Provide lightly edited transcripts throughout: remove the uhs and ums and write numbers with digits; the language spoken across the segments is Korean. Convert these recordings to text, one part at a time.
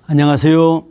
안녕하세요.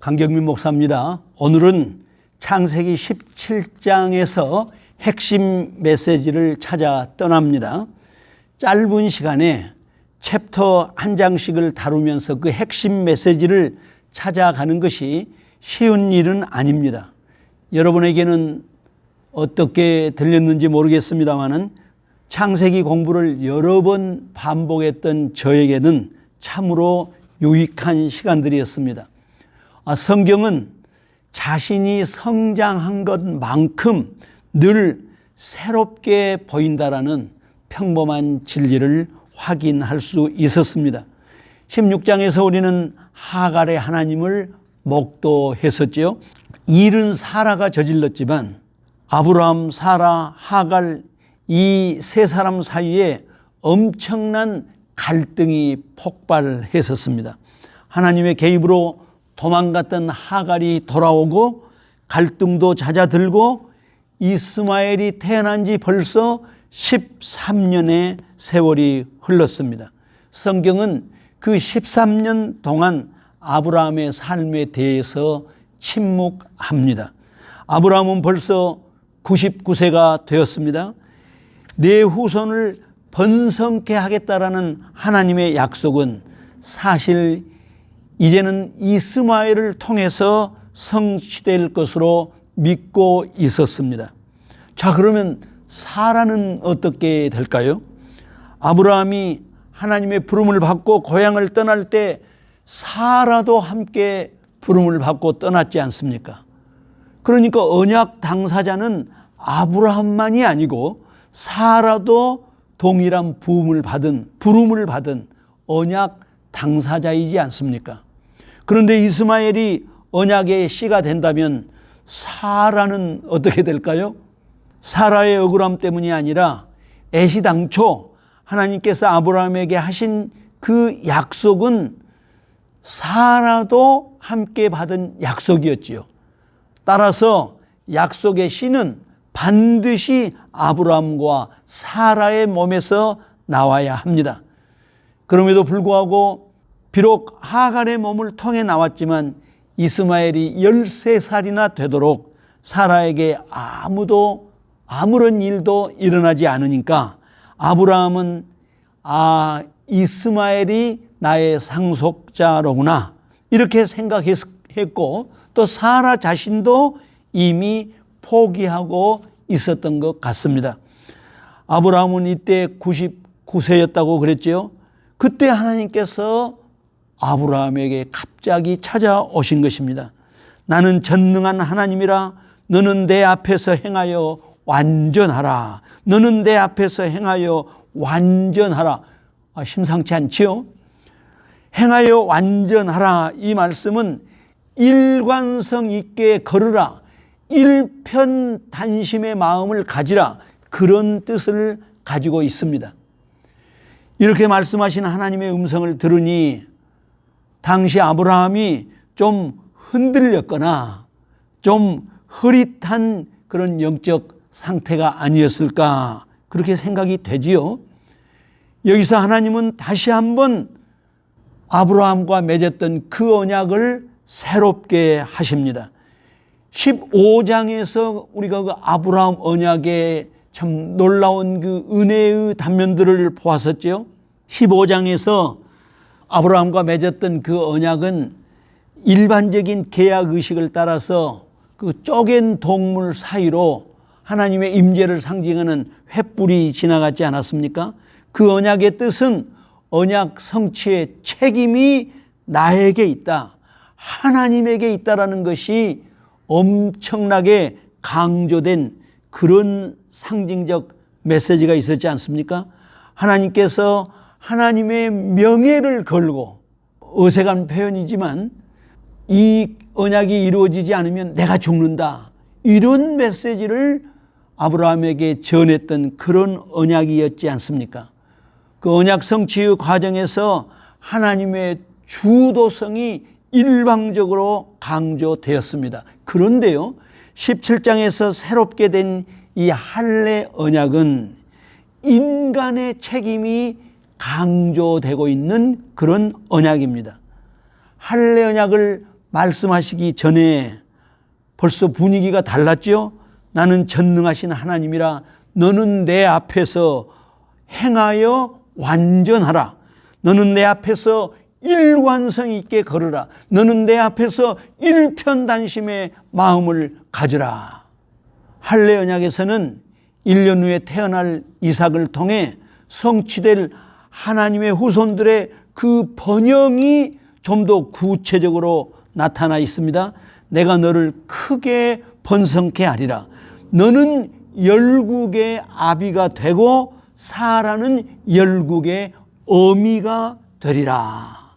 강경민 목사입니다. 오늘은 창세기 17장에서 핵심 메시지를 찾아 떠납니다. 짧은 시간에 챕터 한 장씩을 다루면서 그 핵심 메시지를 찾아가는 것이 쉬운 일은 아닙니다. 여러분에게는 어떻게 들렸는지 모르겠습니다만은 창세기 공부를 여러 번 반복했던 저에게는 참으로 유익한 시간들이었습니다. 성경은 자신이 성장한 것만큼 늘 새롭게 보인다라는 평범한 진리를 확인할 수 있었습니다. 16장에서 우리는 하갈의 하나님을 목도했었죠. 일은 사라가 저질렀지만 아브라함, 사라, 하갈 이 세 사람 사이에 엄청난 갈등이 폭발했었습니다. 하나님의 개입으로 도망갔던 하갈이 돌아오고 갈등도 잦아들고 이스마엘이 태어난 지 벌써 13년의 세월이 흘렀습니다. 성경은 그 13년 동안 아브라함의 삶에 대해서 침묵합니다. 아브라함은 벌써 99세가 되었습니다. 내 후손을 번성케 하겠다라는 하나님의 약속은 사실 이제는 이스마엘을 통해서 성취될 것으로 믿고 있었습니다. 자, 그러면 사라는 어떻게 될까요? 아브라함이 하나님의 부름을 받고 고향을 떠날 때 사라도 함께 부름을 받고 떠났지 않습니까? 그러니까 언약 당사자는 아브라함만이 아니고 사라도 동일한 부름을 받은 언약 당사자이지 않습니까? 그런데 이스마엘이 언약의 씨가 된다면 사라는 어떻게 될까요? 사라의 억울함 때문이 아니라 애시당초 하나님께서 아브라함에게 하신 그 약속은 사라도 함께 받은 약속이었지요. 따라서 약속의 씨는 반드시 아브라함과 사라의 몸에서 나와야 합니다. 그럼에도 불구하고 비록 하갈의 몸을 통해 나왔지만 이스마엘이 13살이나 되도록 사라에게 아무런 일도 일어나지 않으니까 아브라함은 이스마엘이 나의 상속자로구나 이렇게 생각했고 또 사라 자신도 이미 포기하고 있었던 것 같습니다. 아브라함은 이때 99세였다고 그랬죠. 그때 하나님께서 아브라함에게 갑자기 찾아오신 것입니다. 나는 전능한 하나님이라 너는 내 앞에서 행하여 완전하라. 너는 내 앞에서 행하여 완전하라. 심상치 않지요? 행하여 완전하라 이 말씀은 일관성 있게 걸으라. 일편단심의 마음을 가지라 그런 뜻을 가지고 있습니다. 이렇게 말씀하신 하나님의 음성을 들으니 당시 아브라함이 좀 흔들렸거나 좀 흐릿한 그런 영적 상태가 아니었을까 그렇게 생각이 되지요. 여기서 하나님은 다시 한번 아브라함과 맺었던 그 언약을 새롭게 하십니다. 15장에서 우리가 그 아브라함 언약의 참 놀라운 그 은혜의 단면들을 보았었죠. 15장에서 아브라함과 맺었던 그 언약은 일반적인 계약 의식을 따라서 그 쪼갠 동물 사이로 하나님의 임재를 상징하는 횃불이 지나갔지 않았습니까? 그 언약의 뜻은 언약 성취의 책임이 나에게 있다. 하나님에게 있다라는 것이 엄청나게 강조된 그런 상징적 메시지가 있었지 않습니까? 하나님께서 하나님의 명예를 걸고 어색한 표현이지만 이 언약이 이루어지지 않으면 내가 죽는다. 이런 메시지를 아브라함에게 전했던 그런 언약이었지 않습니까? 그 언약 성취의 과정에서 하나님의 주도성이 일방적으로 강조되었습니다. 그런데요, 17장에서 새롭게 된 이 할례 언약은 인간의 책임이 강조되고 있는 그런 언약입니다. 할례 언약을 말씀하시기 전에 벌써 분위기가 달랐죠. 나는 전능하신 하나님이라 너는 내 앞에서 행하여 완전하라. 너는 내 앞에서 일관성 있게 걸으라. 너는 내 앞에서 일편단심의 마음을 가져라. 할례 언약에서는 1년 후에 태어날 이삭을 통해 성취될 하나님의 후손들의 그 번영이 좀 더 구체적으로 나타나 있습니다. 내가 너를 크게 번성케 하리라. 너는 열국의 아비가 되고 사라는 열국의 어미가 되리라.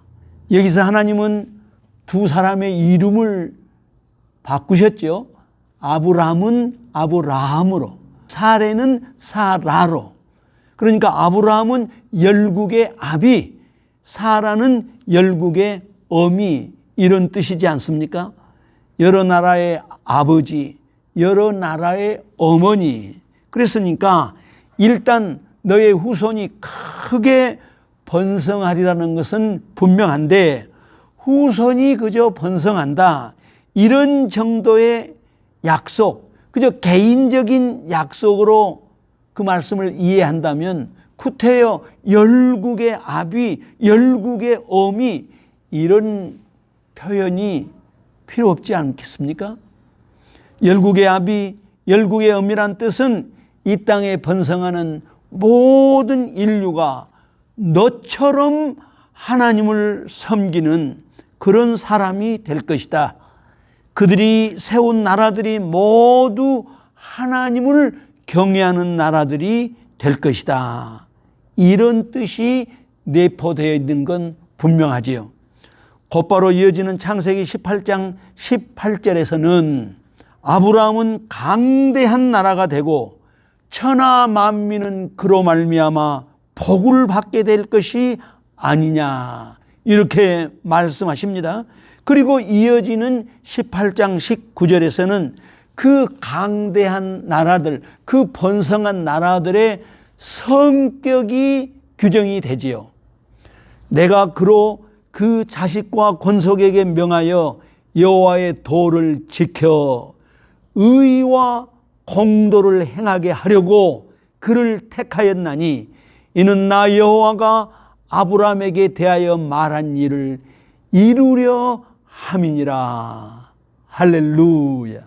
여기서 하나님은 두 사람의 이름을 바꾸셨죠. 아브라함은 아브라함으로, 사레는 사라로. 그러니까 아브라함은 열국의 아비, 사라는 열국의 어미, 이런 뜻이지 않습니까? 여러 나라의 아버지, 여러 나라의 어머니. 그랬으니까 일단 너의 후손이 크게 번성하리라는 것은 분명한데, 후손이 그저 번성한다, 이런 정도의 약속, 그저 개인적인 약속으로 그 말씀을 이해한다면 구태여 열국의 아비, 열국의 어미, 이런 표현이 필요 없지 않겠습니까? 열국의 아비, 열국의 어미란 뜻은 이 땅에 번성하는 모든 인류가 너처럼 하나님을 섬기는 그런 사람이 될 것이다. 그들이 세운 나라들이 모두 하나님을 경외하는 나라들이 될 것이다. 이런 뜻이 내포되어 있는 건 분명하지요. 곧바로 이어지는 창세기 18장 18절에서는 아브라함은 강대한 나라가 되고 천하 만민은 그로 말미암아 복을 받게 될 것이 아니냐, 이렇게 말씀하십니다. 그리고 이어지는 18장 19절에서는 그 강대한 나라들, 그 번성한 나라들의 성격이 규정이 되지요. 내가 그로 그 자식과 권속에게 명하여 여호와의 도를 지켜 의와 공도를 행하게 하려고 그를 택하였나니 이는 나 여호와가 아브라함에게 대하여 말한 일을 이루려 함이니라. 할렐루야.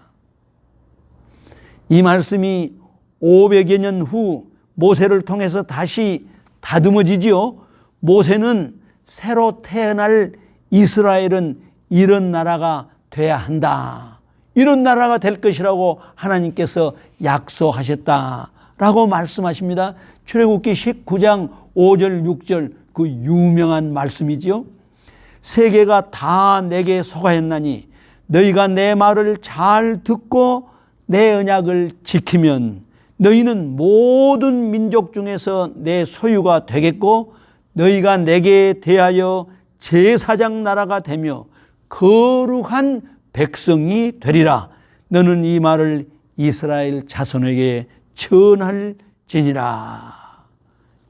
이 말씀이 500여 년 후 모세를 통해서 다시 다듬어지지요. 모세는 새로 태어날 이스라엘은 이런 나라가 돼야 한다, 이런 나라가 될 것이라고 하나님께서 약속하셨다라고 말씀하십니다. 출애굽기 19장 5절 6절, 그 유명한 말씀이지요. 세계가 다 내게 속하였나니 너희가 내 말을 잘 듣고 내 언약을 지키면 너희는 모든 민족 중에서 내 소유가 되겠고 너희가 내게 대하여 제사장 나라가 되며 거룩한 백성이 되리라. 너는 이 말을 이스라엘 자손에게 전할지니라.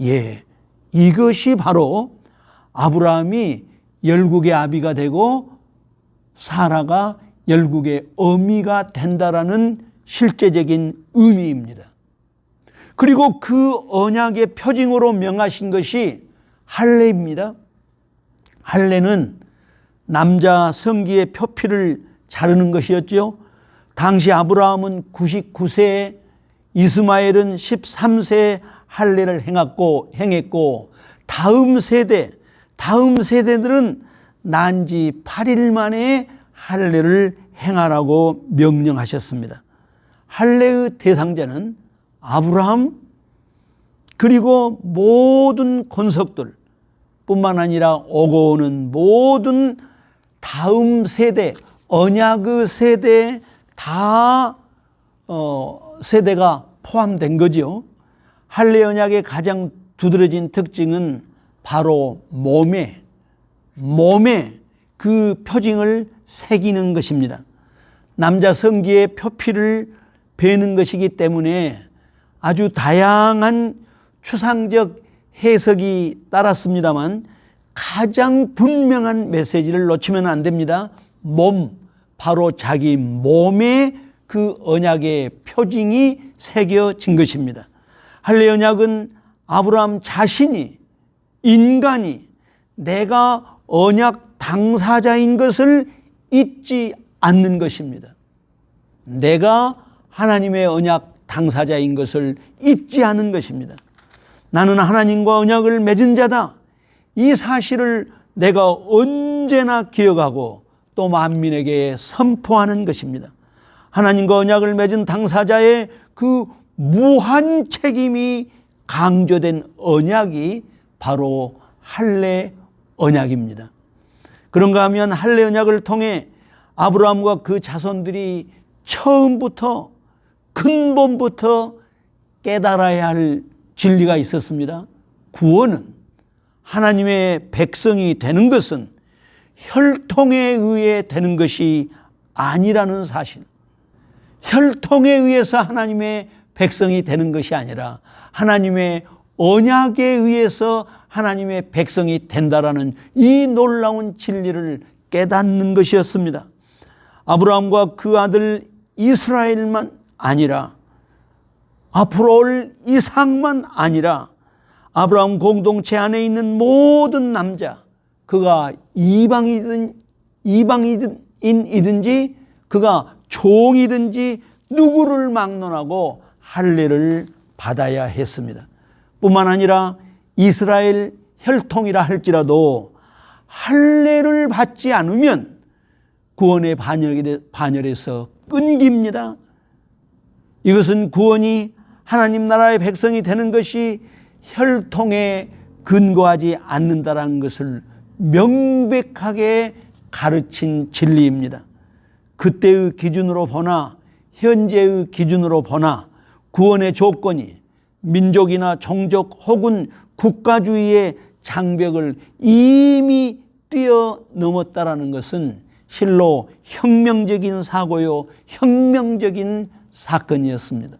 예, 이것이 바로 아브라함이 열국의 아비가 되고 사라가 열국의 어미가 된다라는 실제적인 의미입니다. 그리고 그 언약의 표징으로 명하신 것이 할례입니다. 할례는 남자 성기의 표피를 자르는 것이었죠. 당시 아브라함은 99세에 이스마엘은 13세에 할례를 행했고 다음 세대들은 난지 8일 만에 할례를 행하라고 명령하셨습니다. 할례의 대상자는 아브라함, 그리고 모든 권속들 뿐만 아니라 오고 오는 모든 다음 세대, 언약의 세대에 다 세대가 포함된 거죠. 할례 언약의 가장 두드러진 특징은 바로 몸에 그 표징을 새기는 것입니다. 남자 성기의 표피를 베는 것이기 때문에 아주 다양한 추상적 해석이 따랐습니다만 가장 분명한 메시지를 놓치면 안 됩니다. 바로 자기 몸에 그 언약의 표징이 새겨진 것입니다. 할례 언약은 아브라함 자신이, 인간이 내가 언약 당사자인 것을 잊지 않는 것입니다. 내가 하나님의 언약 당사자인 것을 잊지 않은 것입니다. 나는 하나님과 언약을 맺은 자다. 이 사실을 내가 언제나 기억하고 또 만민에게 선포하는 것입니다. 하나님과 언약을 맺은 당사자의 그 무한 책임이 강조된 언약이 바로 할례 언약입니다. 그런가 하면 할례 언약을 통해 아브라함과 그 자손들이 처음부터 근본부터 깨달아야 할 진리가 있었습니다. 구원은, 하나님의 백성이 되는 것은 혈통에 의해 되는 것이 아니라는 사실. 혈통에 의해서 하나님의 백성이 되는 것이 아니라 하나님의 언약에 의해서 하나님의 백성이 된다라는 이 놀라운 진리를 깨닫는 것이었습니다. 아브라함과 그 아들 이스라엘만 아니라, 앞으로 올 이삭만 아니라 아브라함 공동체 안에 있는 모든 남자, 그가 이방인이든지 그가 종이든지 누구를 막론하고 할례를 받아야 했습니다. 뿐만 아니라 이스라엘 혈통이라 할지라도 할례를 받지 않으면 구원의 반열에서 끊깁니다. 이것은 구원이 하나님 나라의 백성이 되는 것이 혈통에 근거하지 않는다라는 것을 명백하게 가르친 진리입니다. 그때의 기준으로 보나 현재의 기준으로 보나 구원의 조건이 민족이나 종족 혹은 국가주의의 장벽을 이미 뛰어넘었다라는 것은 실로 혁명적인 사고요, 혁명적인 사건이었습니다.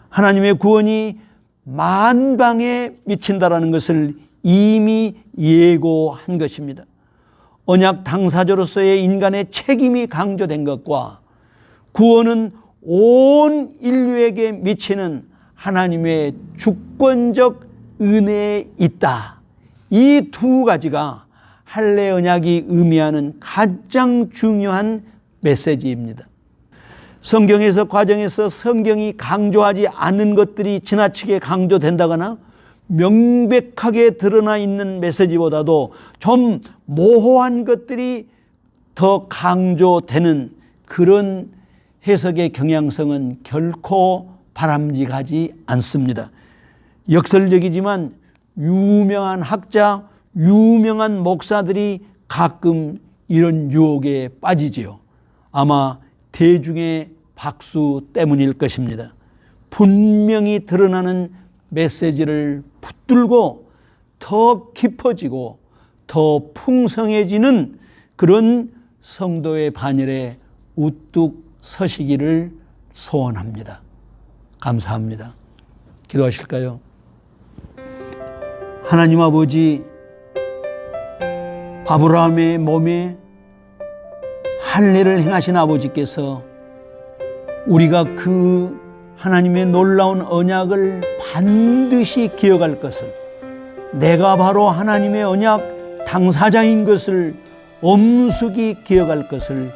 하나님의 구원이 만방에 미친다라는 것을 이미 예고한 것입니다. 언약 당사자로서의 인간의 책임이 강조된 것과 구원은 온 인류에게 미치는 하나님의 주권적 은혜에 있다. 이 두 가지가 할례 언약이 의미하는 가장 중요한 메시지입니다. 성경에서 과정에서 성경이 강조하지 않는 것들이 지나치게 강조된다거나 명백하게 드러나 있는 메시지보다도 좀 모호한 것들이 더 강조되는 그런 해석의 경향성은 결코 바람직하지 않습니다. 역설적이지만 유명한 학자, 유명한 목사들이 가끔 이런 유혹에 빠지지요. 아마 대중의 박수 때문일 것입니다. 분명히 드러나는 메시지를 붙들고 더 깊어지고 더 풍성해지는 그런 성도의 반열에 우뚝 서시기를 소원합니다. 감사합니다. 기도하실까요? 하나님 아버지, 아브라함의 몸에 할례를 행하신 아버지께서 우리가 그 하나님의 놀라운 언약을 반드시 기억할 것을, 내가 바로 하나님의 언약 당사자인 것을 엄숙히 기억할 것을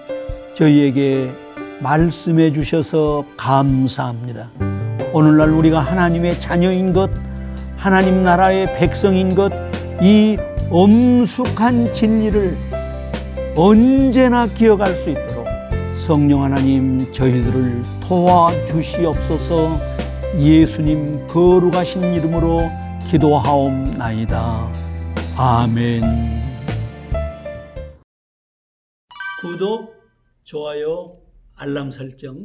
저희에게 말씀해 주셔서 감사합니다. 오늘날 우리가 하나님의 자녀인 것, 하나님 나라의 백성인 것, 이 엄숙한 진리를 언제나 기억할 수 있도록 성령 하나님 저희들을 도와주시옵소서. 예수님 거룩하신 이름으로 기도하옵나이다. 아멘. 구독, 좋아요, 알람 설정